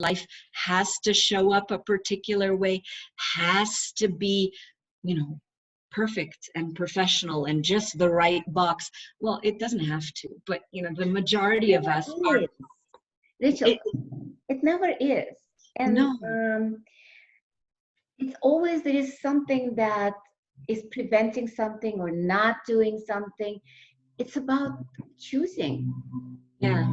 life has to show up a particular way, has to be, you know, perfect and professional and just the right box. Well, it doesn't have to, but you know, the majority of us are. Rachel, it never is. And no, it's always there is something that is preventing something or not doing something. It's about choosing. Yeah.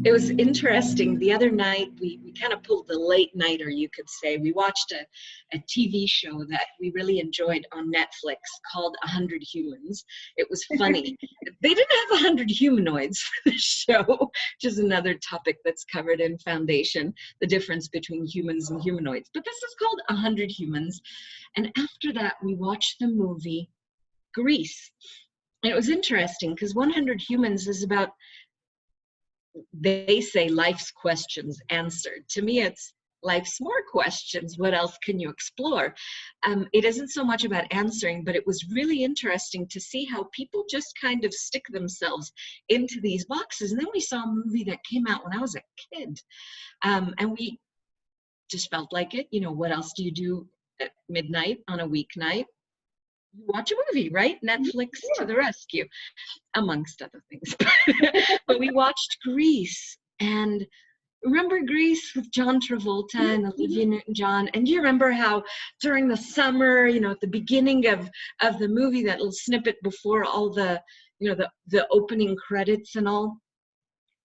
It was interesting. The other night, we kind of pulled the late nighter, you could say. We watched a TV show that we really enjoyed on Netflix called 100 Humans. It was funny. They didn't have 100 humanoids for the show, which is another topic that's covered in Foundation, the difference between humans and humanoids. But this is called 100 Humans. And after that, we watched the movie Grease. And it was interesting because 100 Humans is about, they say, life's questions answered. To me, it's life's more questions. What else can you explore? It isn't so much about answering, but it was really interesting to see how people just kind of stick themselves into these boxes. And then we saw a movie that came out when I was a kid. And we just felt like it. You know, what else do you do at midnight on a weeknight? Watch a movie, right? Netflix to the rescue, amongst other things. But we watched Grease, and remember Grease with John Travolta and Olivia Newton-John? And do you remember how during the summer, you know, at the beginning of the movie, that little snippet before all the, you know, the opening credits and all,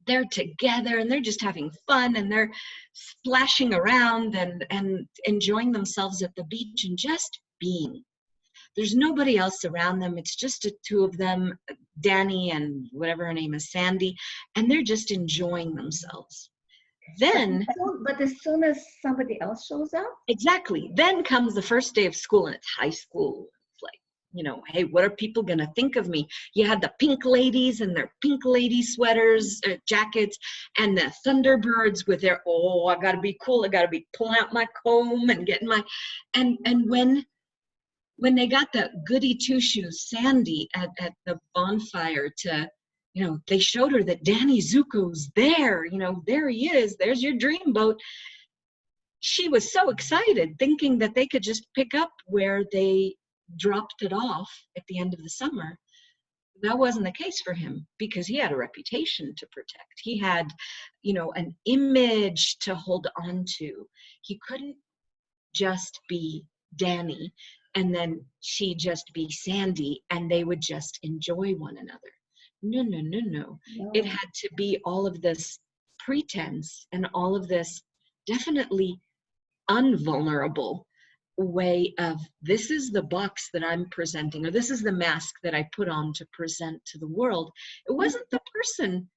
they're together and they're just having fun and they're splashing around and enjoying themselves at the beach and just being. There's nobody else around them. It's just the two of them, Danny and whatever her name is, Sandy, and they're just enjoying themselves. Then, but as soon as somebody else shows up, exactly, then comes the first day of school, and it's high school. It's like, you know, hey, what are people gonna think of me? You had the pink ladies and their pink lady sweaters, jackets, and the Thunderbirds with their, oh, I gotta be cool. I gotta be pulling out my comb and getting my, and when they got the goody two-shoes Sandy at the bonfire to, you know, they showed her that Danny Zuko's there, you know, there he is, there's your dreamboat. She was so excited, thinking that they could just pick up where they dropped it off at the end of the summer. That wasn't the case for him, because he had a reputation to protect. He had, you know, an image to hold on to. He couldn't just be Danny and then she just be Sandy and they would just enjoy one another. No, no, no, no. It had to be all of this pretense and all of this definitely unvulnerable way of, this is the box that I'm presenting, or this is the mask that I put on to present to the world. It wasn't the person.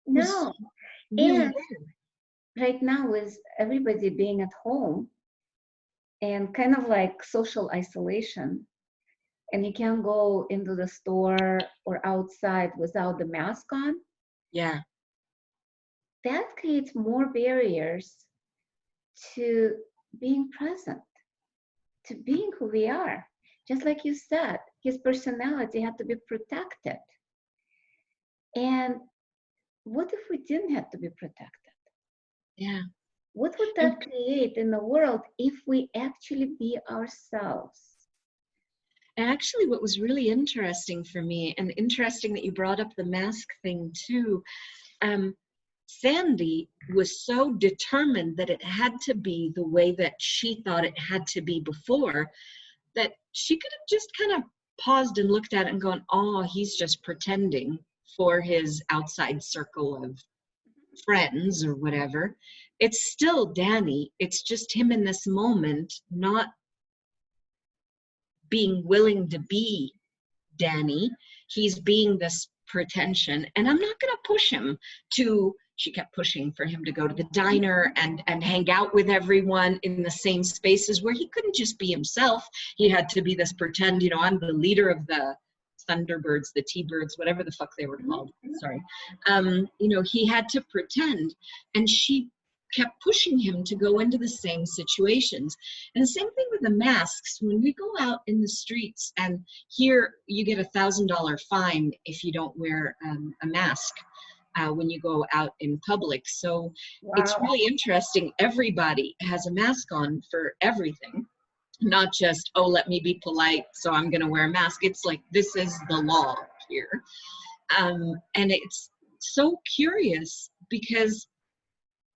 No. And right now, with everybody being at home and kind of like social isolation, and you can't go into the store or outside without the mask on. Yeah. That creates more barriers to being present, to being who we are. Just like you said, his personality had to be protected. And what if we didn't have to be protected? Yeah. What would that create in the world if we actually be ourselves? Actually, what was really interesting for me, and interesting that you brought up the mask thing too, Sandy was so determined that it had to be the way that she thought it had to be before, that she could have just kind of paused and looked at it and gone, oh, he's just pretending for his outside circle of friends or whatever. It's still Danny. It's just him in this moment not being willing to be Danny. He's being this pretension, and I'm not going to push him to, she kept pushing for him to go to the diner and hang out with everyone in the same spaces where he couldn't just be himself. He had to be this pretend, you know, I'm the leader of the Thunderbirds, the T-Birds, whatever the fuck they were called. Sorry. You know, he had to pretend, and she kept pushing him to go into the same situations. And the same thing with the masks. When we go out in the streets, and here you get $1,000 fine if you don't wear a mask. when you go out in public. So it's Wow. really interesting. Everybody has a mask on for everything, not just, oh, let me be polite, so I'm going to wear a mask. It's like, this is the law here. And it's so curious because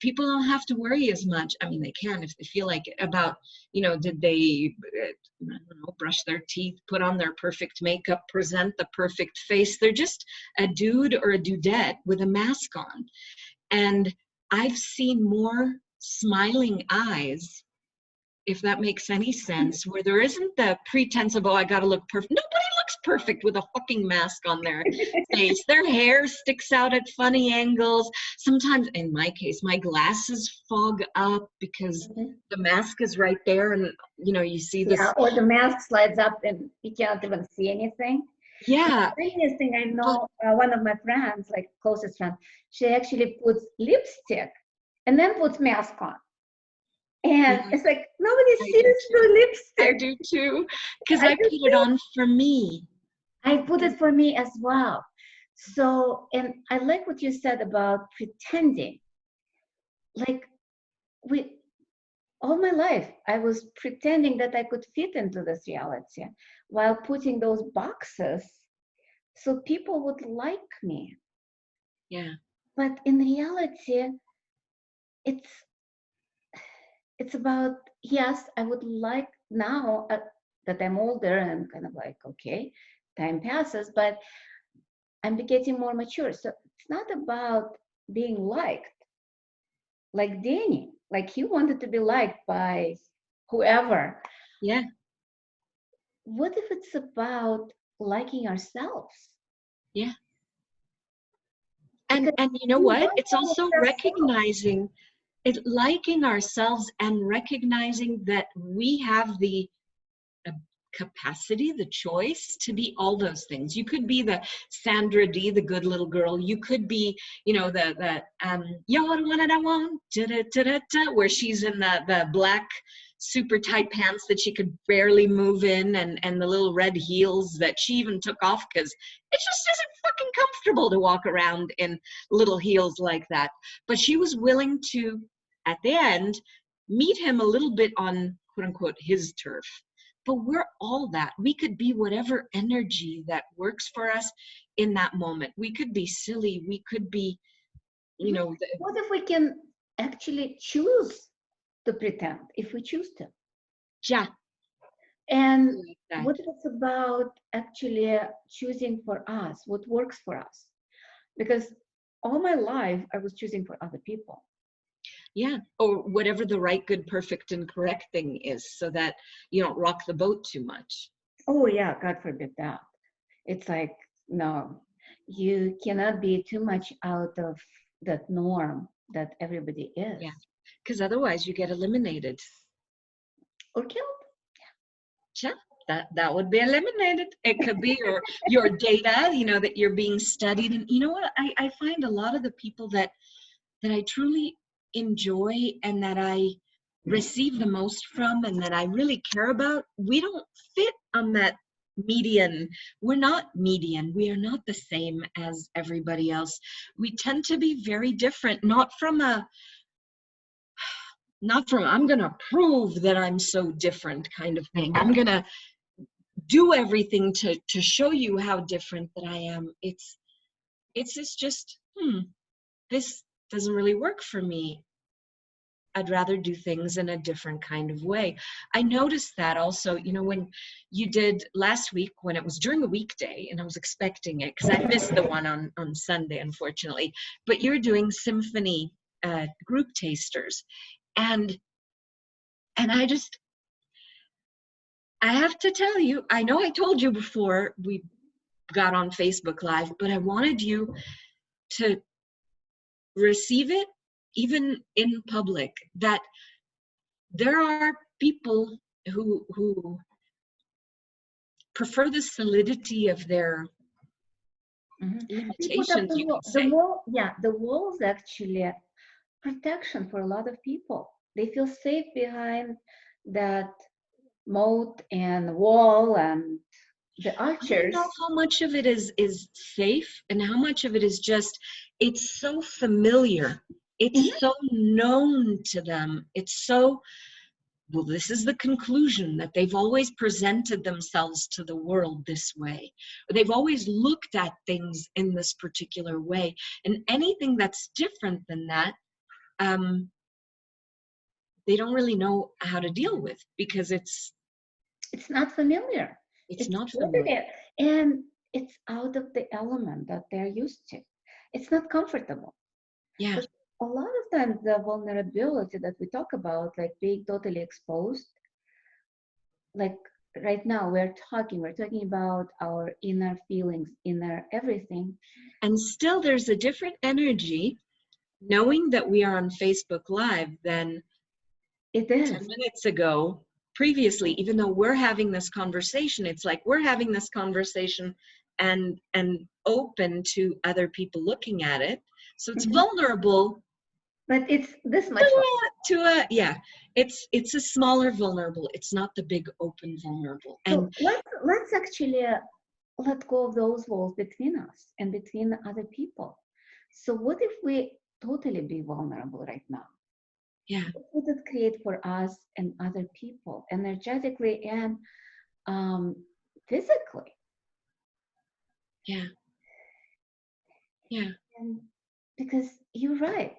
people don't have to worry as much. I mean, they can if they feel like it, about, did they, I don't know, brush their teeth, put on their perfect makeup, present the perfect face. They're just a dude or a dudette with a mask on. And I've seen more smiling eyes, if that makes any sense, where there isn't the pretense of, oh, I gotta look perfect. Nobody looks perfect with a fucking mask on their face. Their hair sticks out at funny angles. Sometimes, in my case, my glasses fog up because the mask is right there, and you see this. Yeah, or the mask slides up and you can't even see anything. Yeah. The funniest thing, I know one of my friends, like closest friend, she actually puts lipstick and then puts mask on. And it's like, nobody sees the lipstick. I do too, because I put it on for me. I put it for me as well. So, and I like what you said about pretending. Like, all my life, I was pretending that I could fit into this reality while putting those boxes so people would like me. Yeah. But in reality, it's about, yes, I would like now that I'm older and kind of like, okay, time passes, but I'm getting more mature. So it's not about being liked like Danny, like he wanted to be liked by whoever. Yeah. What if it's about liking ourselves? Yeah. And you know what? It's also recognizing it, liking ourselves and recognizing that we have the capacity, the choice to be all those things. You could be the Sandra D, the good little girl. You could be, the yo, what did I want? Where she's in the black super tight pants that she could barely move in, and the little red heels that she even took off because it just isn't fucking comfortable to walk around in little heels like that. But she was willing to, at the end, meet him a little bit on quote unquote his turf. But we're all that. We could be whatever energy that works for us in that moment. We could be silly. We could be, What if we can actually choose to pretend, if we choose to? Yeah. And what if it's about actually choosing for us, what works for us? Because all my life, I was choosing for other people. Yeah, or whatever the right, good, perfect, and correct thing is, so that you don't rock the boat too much. Oh yeah, God forbid that. It's like, no, you cannot be too much out of that norm that everybody is. Yeah, because otherwise you get eliminated. Or killed. Yeah, that would be eliminated. It could be your data, that you're being studied. And you know what? I find a lot of the people that I truly enjoy and that I receive the most from and that I really care about, we don't fit on that median. We're not median. We are not the same as everybody else. We tend to be very different, not from I'm going to prove that I'm so different kind of thing. I'm going to do everything to show you how different that I am. It's just, this doesn't really work for me. I'd rather do things in a different kind of way. I noticed that also, when you did last week, when it was during a weekday, and I was expecting it because I missed the one on Sunday, unfortunately, but you're doing symphony group tasters. And I have to tell you, I know I told you before we got on Facebook Live, but I wanted you to receive it even in public, that there are people who prefer the solidity of their limitations, you can say. The wall is actually protection for a lot of people. They feel safe behind that moat and wall and the archers. I don't know how much of it is safe and how much of it is just it's so familiar. It's so known to them. It's so, well, this is the conclusion, that they've always presented themselves to the world this way. They've always looked at things in this particular way. And anything that's different than that, they don't really know how to deal with, because it's not familiar. It's not familiar. And it's out of the element that they're used to. It's not comfortable. Yeah. A lot of times the vulnerability that we talk about, like being totally exposed, like right now we're talking about our inner feelings, inner everything. And still there's a different energy knowing that we are on Facebook Live than it is 10 minutes ago. Previously, even though we're having this conversation, it's like we're having this conversation and open to other people looking at it. So it's vulnerable. But it's this much it's a smaller vulnerable. It's not the big open vulnerable. And so let's actually let go of those walls between us and between other people. So what if we totally be vulnerable right now? Yeah. What would it create for us and other people, energetically and physically? Yeah. Yeah. And because you're right.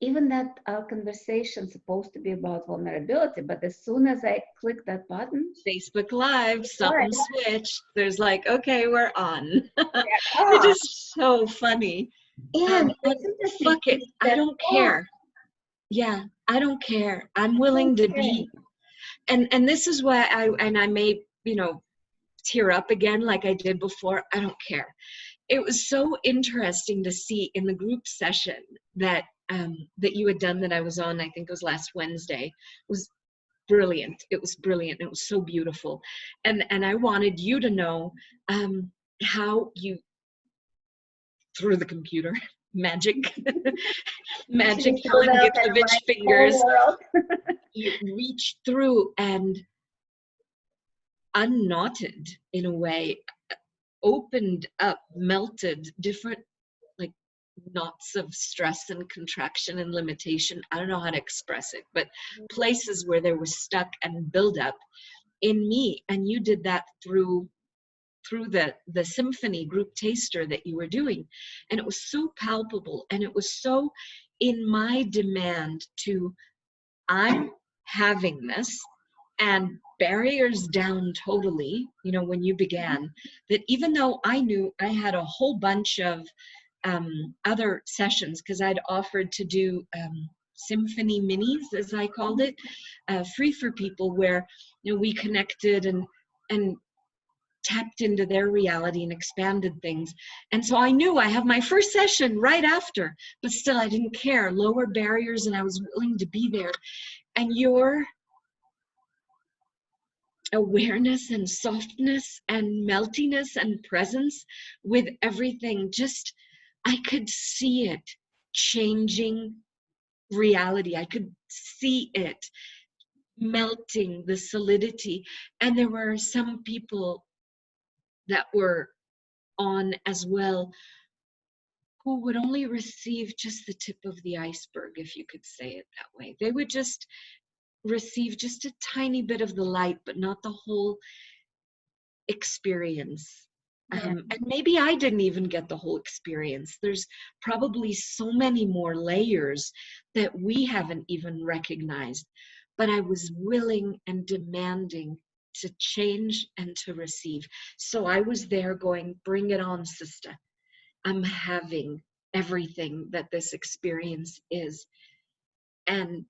Even that our conversation is supposed to be about vulnerability, but as soon as I click that button, Facebook Live, something switched. There's like, okay, we're on. It is so funny. And fuck it, I don't care. Yeah, I don't care. I'm willing to be. And this is why I may, tear up again like I did before. I don't care. It was so interesting to see in the group session that you had done, that I was on, I think it was last Wednesday. It was brilliant. It was brilliant. It was so beautiful. And I wanted you to know how you, through the computer, magic Helen Gitlevich fingers, you reached through and unknotted, in a way, opened up, melted different like knots of stress and contraction and limitation. I don't know how to express it, but places where there was stuck and buildup in me. And you did that through the symphony group taster that you were doing. And it was so palpable, and it was so in my demand to, I'm having this, and barriers down totally, when you began, that even though I knew I had a whole bunch of other sessions, because I'd offered to do symphony minis, as I called it, free for people, where we connected and tapped into their reality and expanded things. And so I knew I have my first session right after, but still I didn't care. Lower barriers, and I was willing to be there. And your awareness and softness and meltiness and presence with everything, just, I could see it changing reality. I could see it melting the solidity. And there were some people that were on as well who would only receive just the tip of the iceberg, if you could say it that way. They would just receive just a tiny bit of the light, but not the whole experience. And maybe I didn't even get the whole experience. There's probably so many more layers that we haven't even recognized. But I was willing and demanding to change and to receive. So I was there going, bring it on, sister. I'm having everything that this experience is. And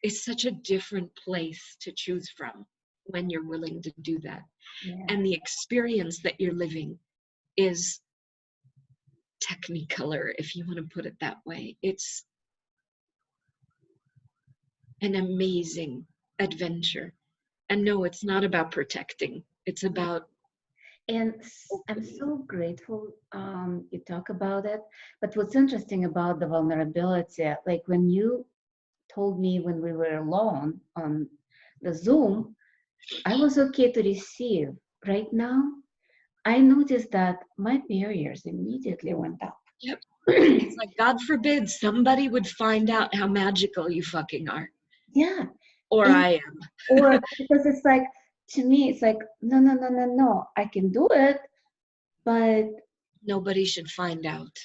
it's such a different place to choose from when you're willing to do that. And the experience that you're living is technicolor, if you want to put it that way. It's an amazing adventure. And no, it's not about protecting. It's about... And I'm so grateful you talk about it. But what's interesting about the vulnerability, like when you told me when we were alone on the Zoom, I was okay to receive. Right now, I noticed that my barriers immediately went up. Yep. It's like, God forbid somebody would find out how magical you fucking are. Yeah. Or And, I am. or because it's like, to me, it's like, no. I can do it, but Nobody should find out.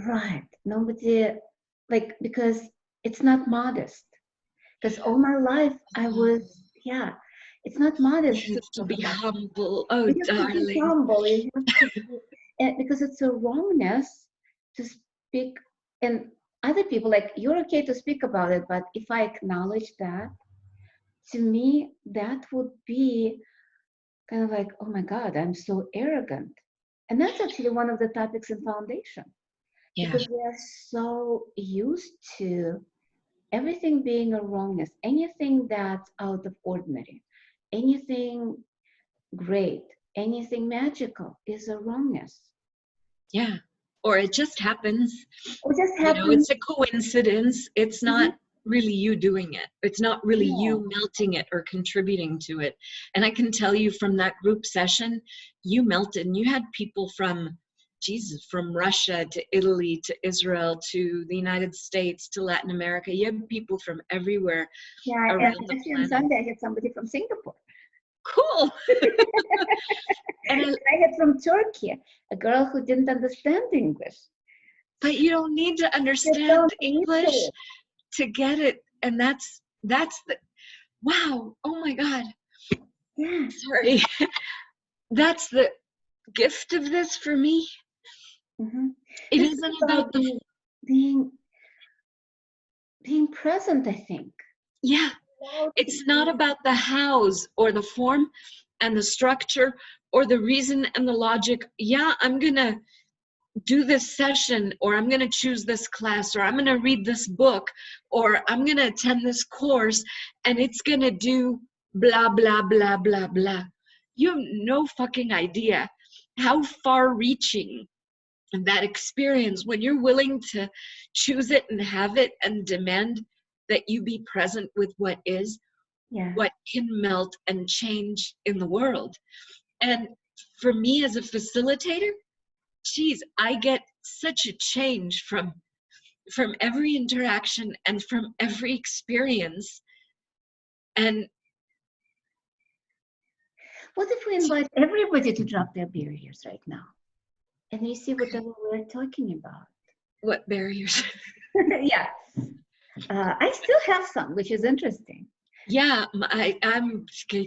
right. Nobody, like, because it's not modest. Because all my life I was, yeah, it's not modest You to have to talk be about. humble. Oh, You have to be darling. humble. You have to be, and because it's a wrongness to speak, and other people, like, you're okay to speak about it, but if I acknowledge that, to me, that would be kind of like, oh my God, I'm so arrogant. And that's actually one of the topics in foundation, Yeah. because we are so used to everything being a wrongness, anything that's out of ordinary, anything great, anything magical is a wrongness. Yeah. Or it just happens. Or just You know, happens. it's a coincidence. It's not really you doing it. It's not really Yeah. you melting it or contributing to it. And I can tell you from that group session, you melted and you had people from, Jesus, from Russia to Italy to Israel to the United States to Latin America. You had people from everywhere Yeah, and around the actually on planet. Sunday I had somebody from Singapore. Cool. And I had from Turkey, a girl who didn't understand English. but you don't need to You understand don't need English to get it. And that's the, wow, oh my God, Yeah. sorry. That's the gift of this for me. Mm-hmm. It This is isn't about about the, being present, I think. yeah, About it's not about the hows or the form and the structure or the reason and the logic. Yeah, I'm gonna do this session, or I'm gonna choose this class, or I'm gonna read this book, or I'm gonna attend this course, and it's gonna do blah, blah, blah, blah, blah. You have no fucking idea how far reaching that experience, when you're willing to choose it and have it and demand that you be present with what is, Yeah. what can melt and change in the world. And for me as a facilitator, geez, I get such a change from every interaction and from every experience. And What if we invite everybody to drop their barriers right now? And you see whatever we're talking about. what barriers? Yeah. I still have some, which is interesting. Yeah, I'm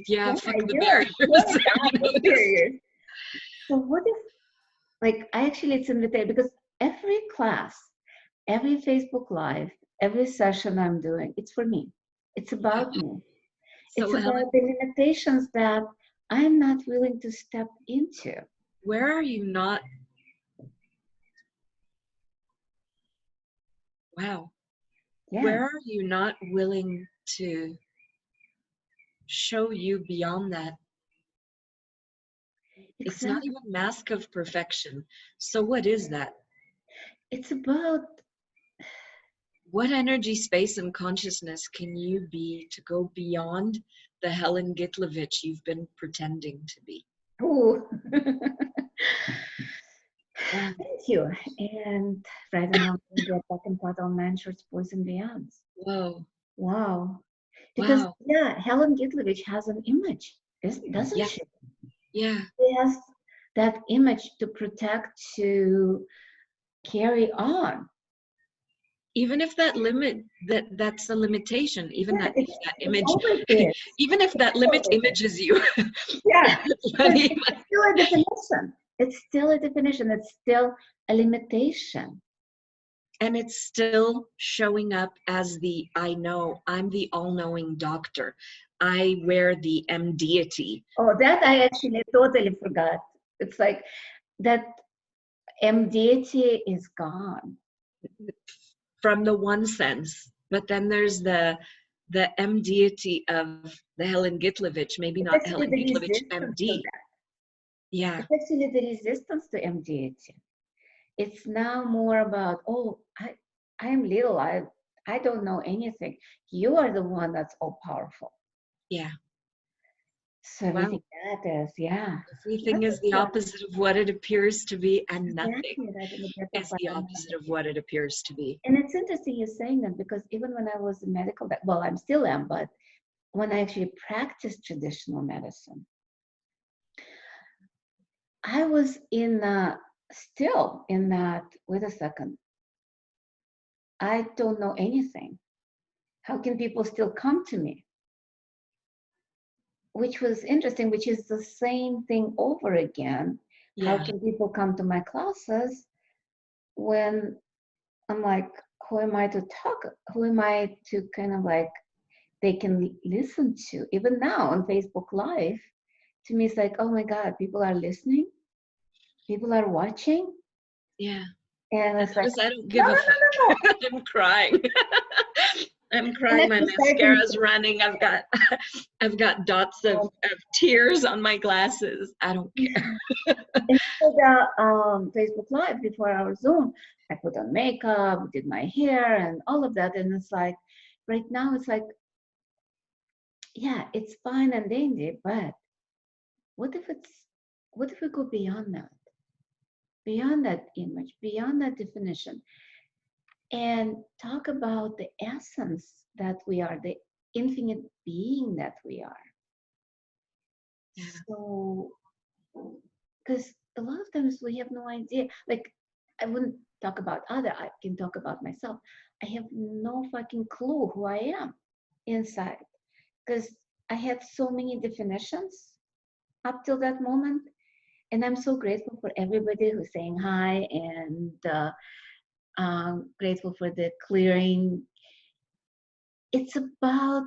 yeah, fuck the Yeah, barriers. You know this. barriers. So what if, like, I actually, it's invited because every class, every Facebook Live, every session I'm doing, it's for me. It's about me. It's So Helen, about the limitations that I'm not willing to step into. where are you not? Wow. Yeah. Where are you not willing to show you beyond that? It's not even mask of perfection. So what is that? It's about, What energy, space, and consciousness can you be to go beyond the Helen Gitlevich you've been pretending to be? oh, Wow. thank you. And right now, we are talking about all nine shorts, boys and beyonds. Whoa. Wow. Because, Wow. yeah, Helen Gitlevich has an image, doesn't Yeah. she? Yeah. She has that image to protect, to carry on. Even if that that's a limitation, even Yeah, that if that image, always is. even if that limit images you. Yeah, Funny. it's still a definition. It's still a definition. It's still a limitation. And it's still showing up as the I know, I'm the all-knowing doctor. I wear the M deity. Oh, that I actually totally forgot. It's like that M deity is gone. From the one sense, but then there's the M deity of the Helen Gitlevich, maybe It's not actually Helen the Gitlevich resistance to MD. that. Yeah. It's actually the resistance to M deity. It's now more about, oh, I am little. I don't know anything. You are the one that's all powerful. Yeah. So Wow. everything matters, yeah. Everything is the opposite of what it appears to be, and nothing Exactly, right, in the depth is of the our opposite of what it appears to be. And it's interesting you're saying that, because even when I was in medical, well, I'm still am, but when I actually practiced traditional medicine, I was still in that, wait a second, I don't know anything. How can people still come to me? Which was interesting, which is the same thing over again. How Yeah. can people come to my classes when I'm like, who am I to talk? Who am I to kind of like, they can listen to? Even now on Facebook Live, to me, it's like, oh my God, people are listening, people are watching. Yeah. And it's like, I don't no, give no, a no, fuck. no, no. I'm crying. I'm And crying. that's My the sad thing. mascara's running. I've got dots of tears on my glasses. I don't care. And for the Facebook Live before our Zoom, I put on makeup, did my hair and all of that. And it's like, right now it's like, yeah, it's fine and dandy, but what if we go beyond that image, beyond that definition, and talk about the essence that we are, the infinite being that we are. Yeah. So, because a lot of times we have no idea. Like, I wouldn't talk about other, I can talk about myself. I have no fucking clue who I am inside, because I had so many definitions up till that moment. And I'm so grateful for everybody who's saying hi, and grateful for the clearing. It's about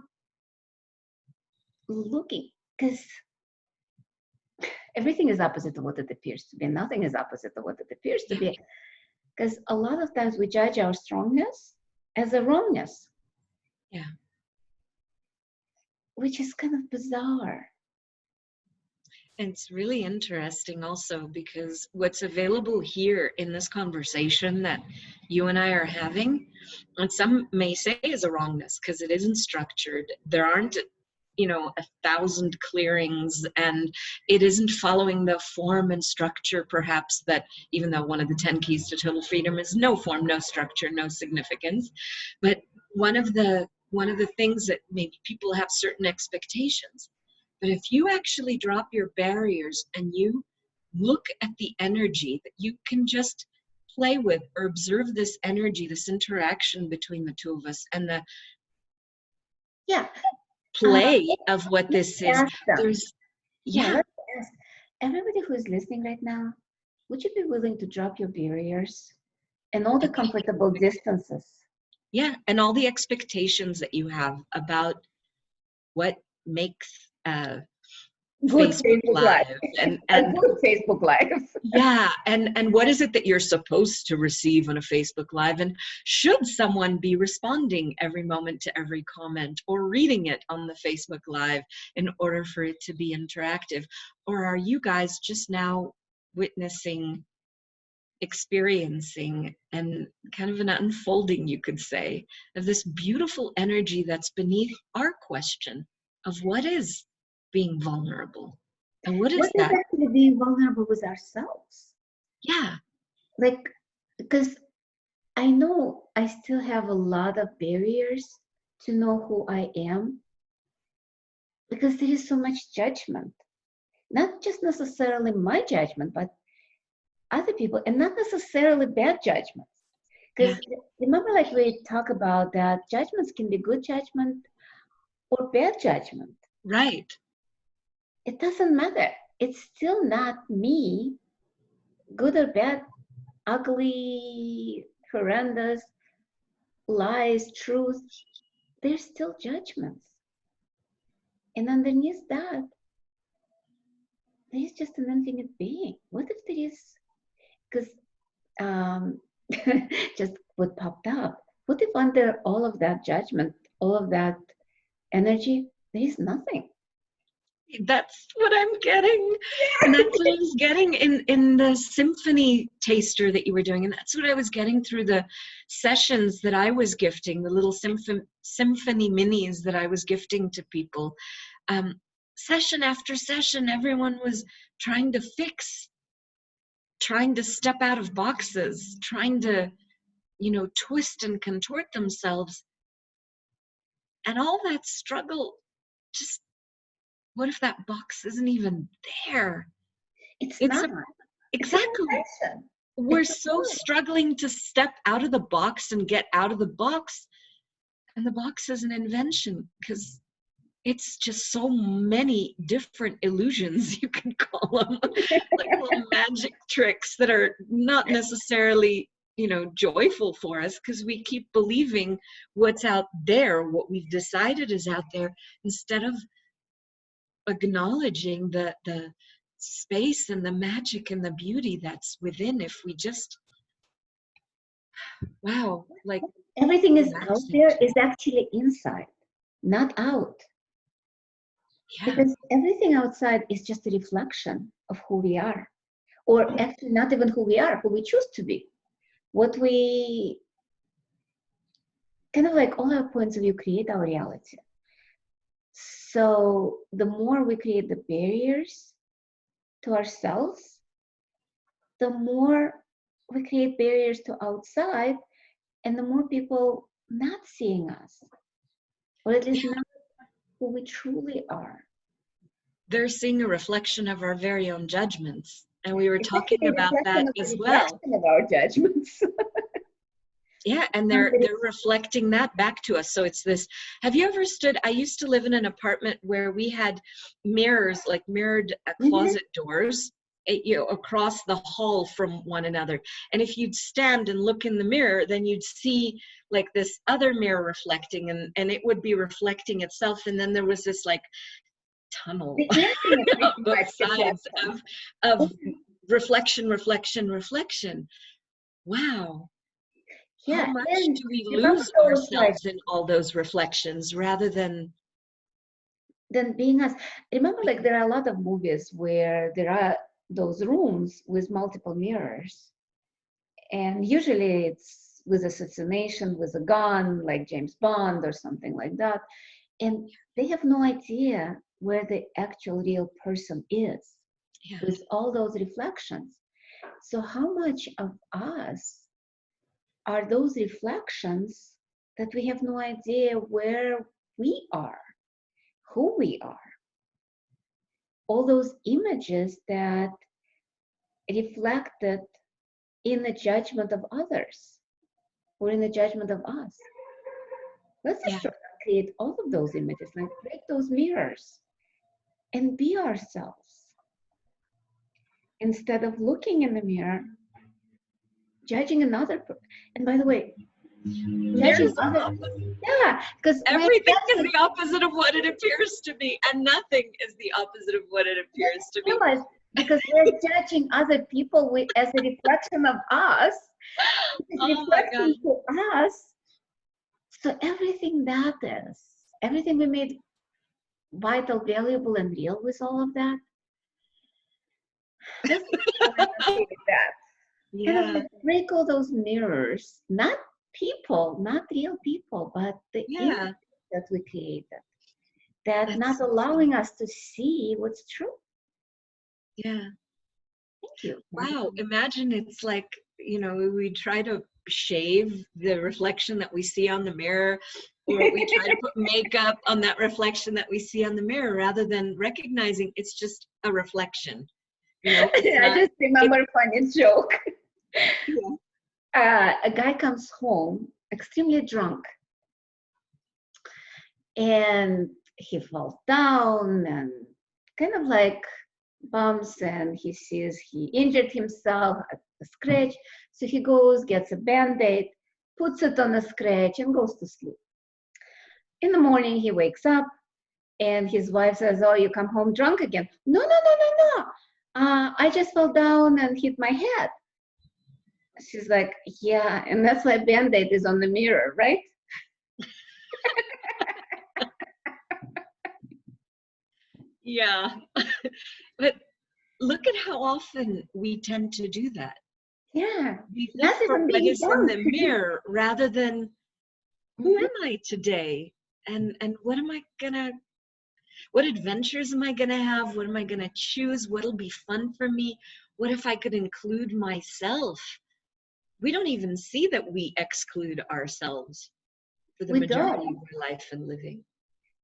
looking, because everything is opposite of what it appears to be, and nothing is opposite of what it appears to be. Because a lot of times we judge our strongness as a wrongness. Yeah. Which is kind of bizarre. And it's really interesting also, because what's available here in this conversation that you and I are having, and some may say is a wrongness because it isn't structured. There aren't 1,000 clearings, and it isn't following the form and structure, perhaps, that, even though one of the 10 keys to total freedom is no form, no structure, no significance. But one of the things that maybe people have certain expectations. But if you actually drop your barriers and you look at the energy that you can just play with, or observe this energy, this interaction between the two of us, and the play of what this is. Let's ask everybody who is listening right now, would you be willing to drop your barriers and all the comfortable distances? Yeah, and all the expectations that you have about what makes good Facebook Live and good Facebook Live. Yeah, and what is it that you're supposed to receive on a Facebook Live? And should someone be responding every moment to every comment, or reading it on the Facebook Live in order for it to be interactive? Or are you guys just now witnessing, experiencing, and kind of an unfolding, you could say, of this beautiful energy that's beneath our question of what is being vulnerable? And what is that? Actually being vulnerable with ourselves? Yeah. Like, because I know I still have a lot of barriers to know who I am, because there is so much judgment. Not just necessarily my judgment, but other people, and not necessarily bad judgments. Because remember, like we talk about that judgments can be good judgment or bad judgment. Right. It doesn't matter. It's still not me, good or bad, ugly, horrendous, lies, truth. They're still judgments. And underneath that, there's just an infinite being. What if there is, because just what popped up, what if under all of that judgment, all of that energy, there is nothing? That's what I'm getting. And that's what I was getting in the symphony taster that you were doing. And that's what I was getting through the sessions that I was gifting, the little symphony minis that I was gifting to people. session after session, everyone was trying to fix, trying to step out of boxes, trying to, you know, twist and contort themselves. And all that struggle, just, what if that box isn't even there? It's It's not. exactly. It's an invention. We're It's a so tool. struggling to step out of the box and get out of the box. And the box is an invention, because it's just so many different illusions, you can call them, like little magic tricks that are not necessarily, you know, joyful for us, because we keep believing what's out there, what we've decided is out there, instead of acknowledging the space and the magic and the beauty that's within. If we just, wow, like Everything is out relaxing. there is actually inside, not out. Yeah, Because everything outside is just a reflection of who we are. Or actually not even who we are, who we choose to be. What we, kind of like all our points of view create our reality. So the more we create the barriers to ourselves, the more we create barriers to outside, and the more people not seeing us, or at least not who we truly are. they're seeing a reflection of our very own judgments. And we were It's talking actually a about that reflection of the as well. reflection of our judgments. Yeah, and they're reflecting that back to us. So it's this, have you ever stood, I used to live in an apartment where we had mirrors, like mirrored closet doors, you know, across the hall from one another. And if you'd stand and look in the mirror, then you'd see like this other mirror reflecting, and it would be reflecting itself. And then there was this like tunnel The answer is on both sides of reflection, reflection, reflection. Wow. Yeah, How much and do we remember lose those, like, ourselves in all those reflections rather than being us. Remember, like, there are a lot of movies where there are those rooms with multiple mirrors, and usually it's with assassination with a gun, like James Bond or something like that, and they have no idea where the actual real person is with all those reflections. So how much of us are those reflections that we have no idea where we are, who we are? All those images that reflected in the judgment of others or in the judgment of us. Let's just create all of those images, like break those mirrors and be ourselves. Instead of looking in the mirror, judging another person. And by the way, judging other, because everything is the opposite of what it appears to be, and nothing is the opposite of what it appears to be. Because we're judging other people as a reflection of us. It's reflecting to us. So everything that is, everything we made vital, valuable, and real with all of that. Let's that. Kind of break all those mirrors, not people, not real people, but the image that we created, that not allowing us to see what's true. Yeah. Thank you. Wow. Imagine it's like, you know, we try to shave the reflection that we see on the mirror, or we try to put makeup on that reflection that we see on the mirror, rather than recognizing it's just a reflection. You know, I just remember a funny joke. A guy comes home extremely drunk, and he falls down and kind of like bumps, and he sees he injured himself, a scratch. So he goes, gets a band-aid, puts it on a scratch, and goes to sleep. In the morning, he wakes up, and his wife says, "Oh, you come home drunk again?" No. I just fell down and hit my head. She's like, "Yeah, and that's why Band-Aid is on the mirror, right?" Yeah. But look at how often we tend to do that. Yeah. We look for what is in the mirror rather than who am I today? And what am I gonna What adventures am I going to have? What am I going to choose? What'll be fun for me? What if I could include myself? We don't even see that we exclude ourselves for the We majority don't. of our life and living.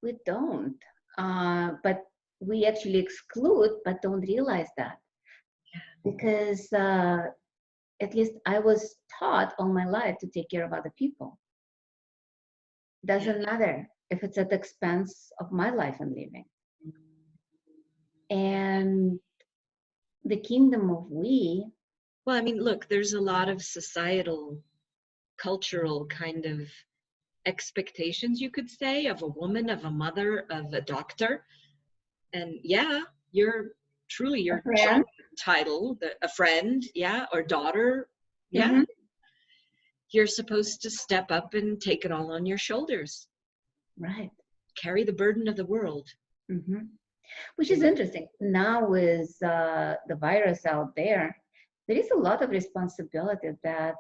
We don't. But we actually exclude, but don't realize that. Because at least I was taught all my life to take care of other people. Doesn't matter if it's at the expense of my life and living. And the kingdom of we. Well, I mean, look, there's a lot of societal, cultural kind of expectations, you could say, of a woman, of a mother, of a doctor. And yeah, you're truly your job title, a friend, yeah, or daughter, yeah. Mm-hmm. You're supposed to step up and take it all on your shoulders. Right. Carry the burden of the world. Mm-hmm. Which is interesting. Now with the virus out there, there is a lot of responsibility that's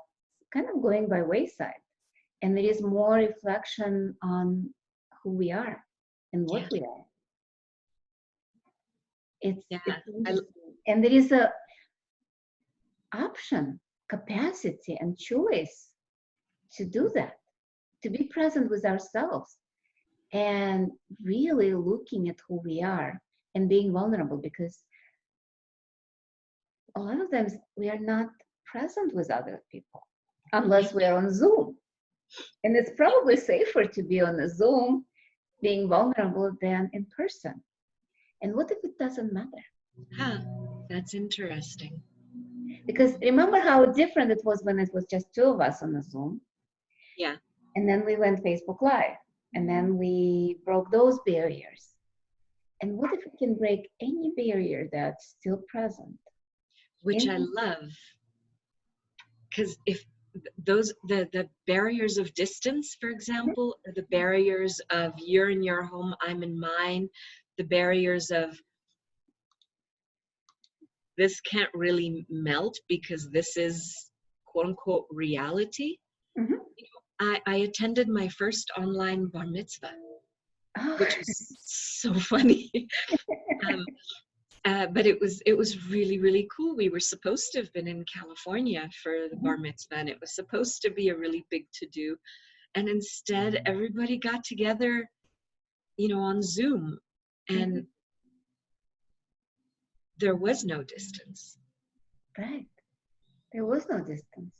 kind of going by wayside. And there is more reflection on who we are and what we are. It's interesting. And there is a option, capacity, and choice to do that, to be present with ourselves and really looking at who we are and being vulnerable, because a lot of times we are not present with other people unless we're on Zoom. And it's probably safer to be on a Zoom being vulnerable than in person. And what if it doesn't matter? Huh, that's interesting. Because remember how different it was when it was just two of us on the Zoom? Yeah. And then we went Facebook Live, and then we broke those barriers. And what if we can break any barrier that's still present? Which I love. Because if those, the barriers of distance, for example, or the barriers of you're in your home, I'm in mine, the barriers of this can't really melt because this is quote unquote reality. Mm-hmm. I attended my first online bar mitzvah, which was so funny. But it was really, really cool. We were supposed to have been in California for the bar mitzvah, and it was supposed to be a really big to-do. And instead, everybody got together, on Zoom, and there was no distance. Right. There was no distance.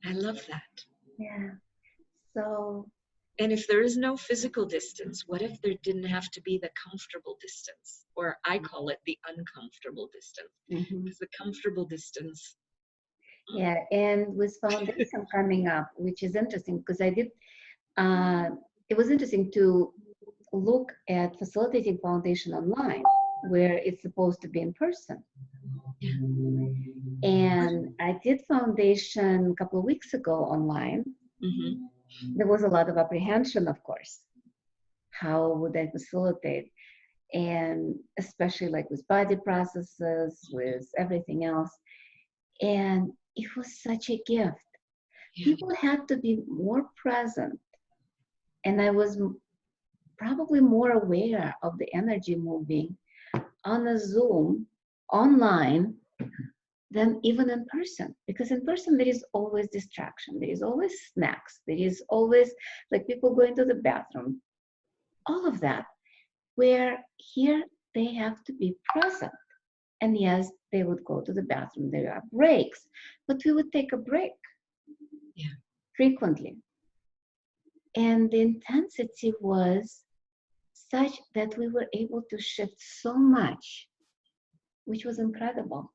I love that. Yeah. So. And if there is no physical distance, what if there didn't have to be the comfortable distance? Or I call it the uncomfortable distance. Because the comfortable distance. Yeah, and with foundation coming up, which is interesting because I did, it was interesting to look at facilitating foundation online where it's supposed to be in person. And I did foundation a couple of weeks ago online. There was a lot of apprehension, of course. How would I facilitate? And especially like with body processes, with everything else. And it was such a gift. People had to be more present. And I was probably more aware of the energy moving on a Zoom, online, than even in person. Because in person, there is always distraction. There is always snacks. There is always like people going to the bathroom. All of that. Where here, they have to be present. And yes, they would go to the bathroom. There are breaks, but we would take a break frequently. And the intensity was such that we were able to shift so much, which was incredible.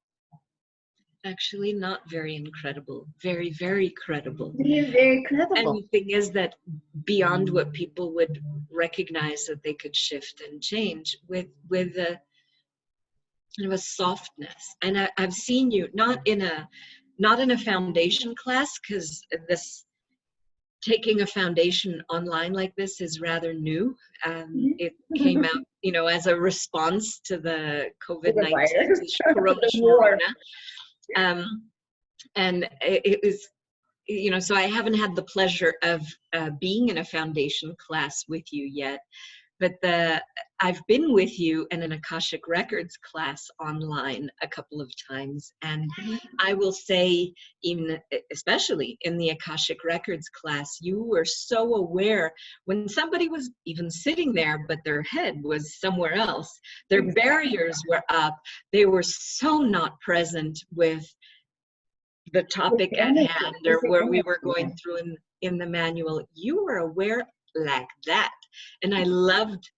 Actually, not very incredible. Very, very credible. It is very credible. And the thing is that beyond what people would recognize that they could shift and change with a kind of a softness. And I've seen you not in a foundation class, because this taking a foundation online like this is rather new. It came out, as a response to the COVID-19 corona. And it was, so I haven't had the pleasure of being in a foundation class with you yet. but I've been with you in an Akashic Records class online a couple of times, and I will say, even especially in the Akashic Records class, you were so aware when somebody was even sitting there, but their head was somewhere else. Their barriers were up. They were so not present with the topic at hand or where we were going through in the manual. You were aware like that, and I loved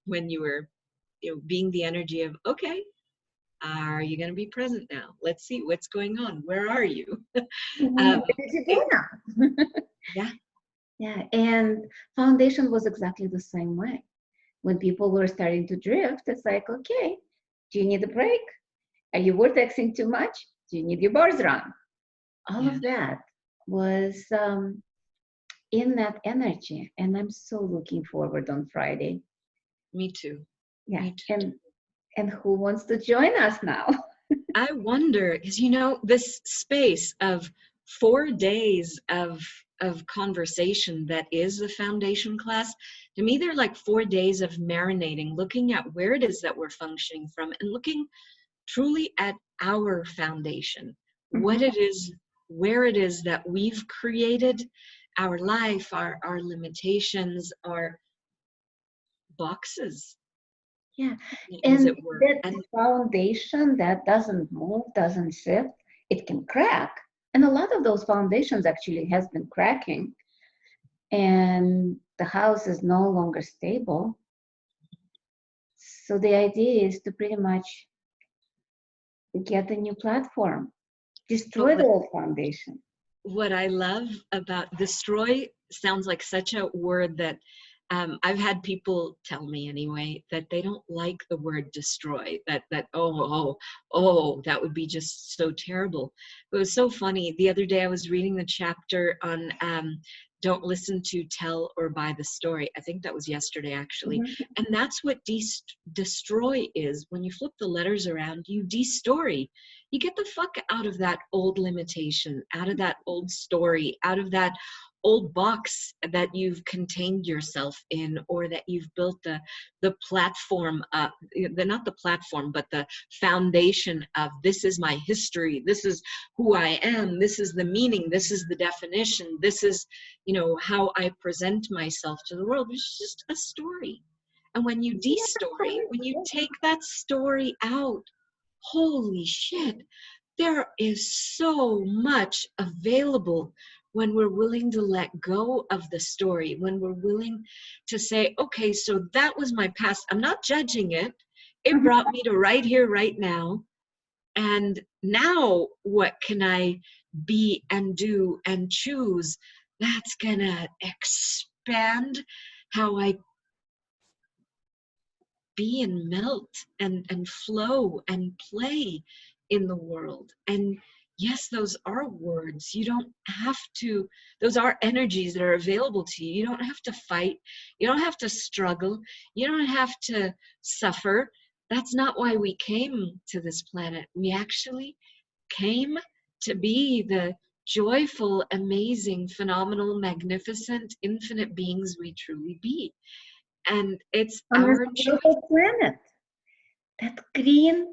when you were, being the energy of, okay, are you going to be present now? Let's see what's going on. Where are you? What did you do now? Yeah. Yeah, and foundation was exactly the same way. When people were starting to drift, it's like, okay, do you need a break? Are you vortexing too much? Do you need your bars run? All of that was in that energy, and I'm so looking forward on Friday. Me too. Yeah, Me too. And who wants to join us now? I wonder, because this space of 4 days of conversation that is the foundation class, to me they're like 4 days of marinating, looking at where it is that we're functioning from, and looking truly at our foundation, what it is, where it is that we've created our life, our limitations, our boxes. Yeah, as and it were. that And foundation that doesn't move, doesn't shift, it can crack. And a lot of those foundations actually has been cracking, and the house is no longer stable. So the idea is to pretty much get a new platform, destroy the old foundation. what I love about destroy sounds like such a word that I've had people tell me anyway that they don't like the word destroy, that that would be just so terrible. It was so funny. The other day I was reading the chapter on don't listen to, tell, or buy the story. I think that was yesterday, actually. And that's what destroy is. When you flip the letters around, you destory. You get the fuck out of that old limitation, out of that old story, out of that old box that you've contained yourself in, or that you've built the platform, not the platform, but the foundation of, this is my history, this is who I am, this is the meaning, this is the definition, this is, how I present myself to the world. It's just a story. And when you destory, when you take that story out, holy shit, there is so much available when we're willing to let go of the story, when we're willing to say, okay, so that was my past. I'm not judging it. It brought me to right here, right now. And now what can I be and do and choose that's gonna expand how I be and melt and flow and play in the world. And yes, those are words. You don't have to, those are energies that are available to you. You don't have to fight. You don't have to struggle. You don't have to suffer. That's not why we came to this planet. We actually came to be the joyful, amazing, phenomenal, magnificent, infinite beings we truly be. And it's On our this beautiful planet, that green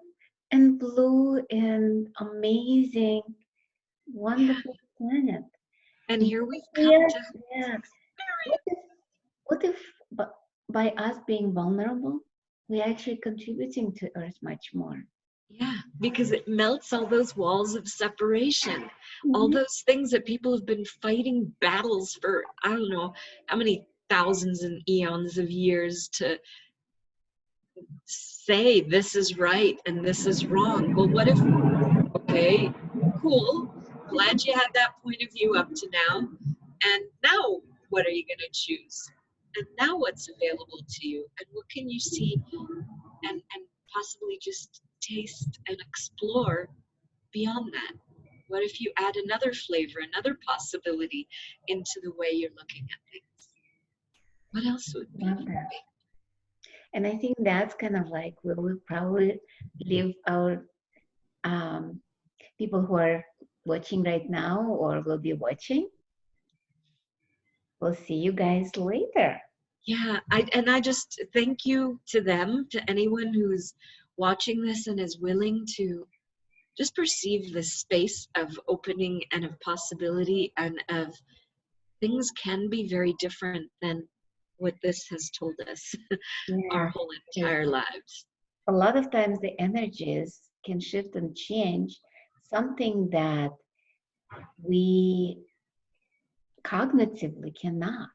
and blue and amazing, wonderful planet. And here we've come to What if by us being vulnerable, we're actually contributing to Earth much more? Yeah, because it melts all those walls of separation, all those things that people have been fighting battles for, I don't know how many thousands and eons of years to say this is right and this is wrong. Well, what if, okay, cool, glad you had that point of view up to now, and now what are you going to choose? And now what's available to you? And what can you see and possibly just taste and explore beyond that? What if you add another flavor, another possibility into the way you're looking at things? What else would be? And I think that's kind of like we will probably leave our people who are watching right now or will be watching. We'll see you guys later. Yeah, I just thank you to them, to anyone who's watching this and is willing to just perceive this space of opening and of possibility and of things can be very different than what this has told us our Yeah. whole entire lives. A lot of times the energies can shift and change, something that we cognitively cannot,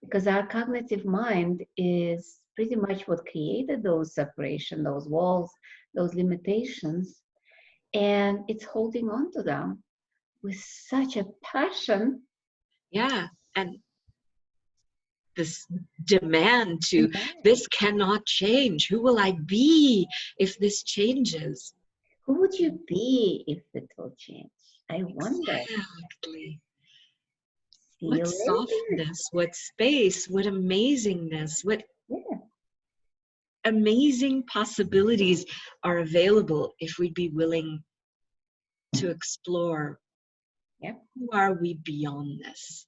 because our cognitive mind is pretty much what created those separation, those walls, those limitations, and it's holding on to them with such a passion. Yeah, and this demand to, Demand. this cannot change. Who will I be if this changes? Who would you be if it will change? I wonder. Exactly. See What you later. softness, what space, what amazingness, what Yeah. amazing possibilities are available if we'd be willing to explore Yep. who are we beyond this.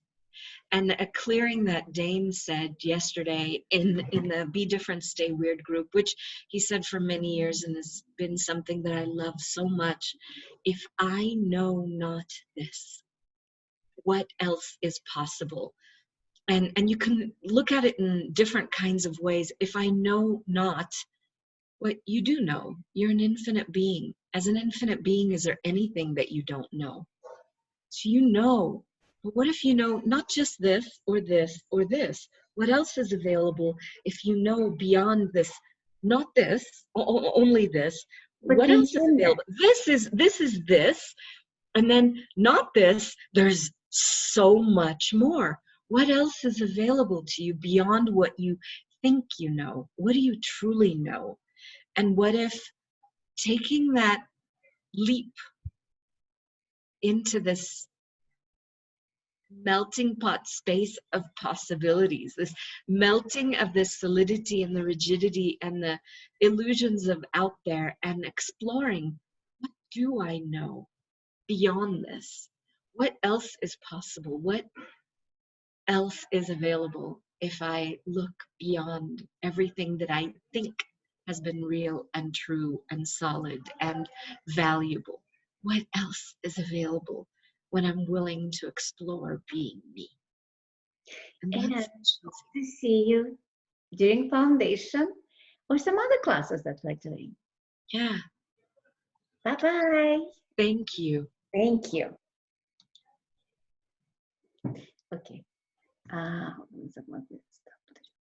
And a clearing that Dane said yesterday in the Be Different, Stay Weird group, which he said for many years and has been something that I love so much. If I know not this, what else is possible? And you can look at it in different kinds of ways. If I know not what you do know, you're an infinite being. As an infinite being, is there anything that you don't know? So you know, but what if you know not just this or this or this? What else is available if you know beyond this, not this, only this? But What else is beyond that, available? This is this, and then not this, there's so much more. What else is available to you beyond what you think you know? What do you truly know? And what if taking that leap into this melting pot space of possibilities, this melting of the solidity and the rigidity and the illusions of out there, and exploring, what do I know beyond this? What else is possible? What else is available if I look beyond everything that I think has been real and true and solid and valuable? What else is available when I'm willing to explore being me? And and that's hope to see you during foundation or some other classes that we're doing. yeah. Bye-bye. Thank you. Thank you. Okay.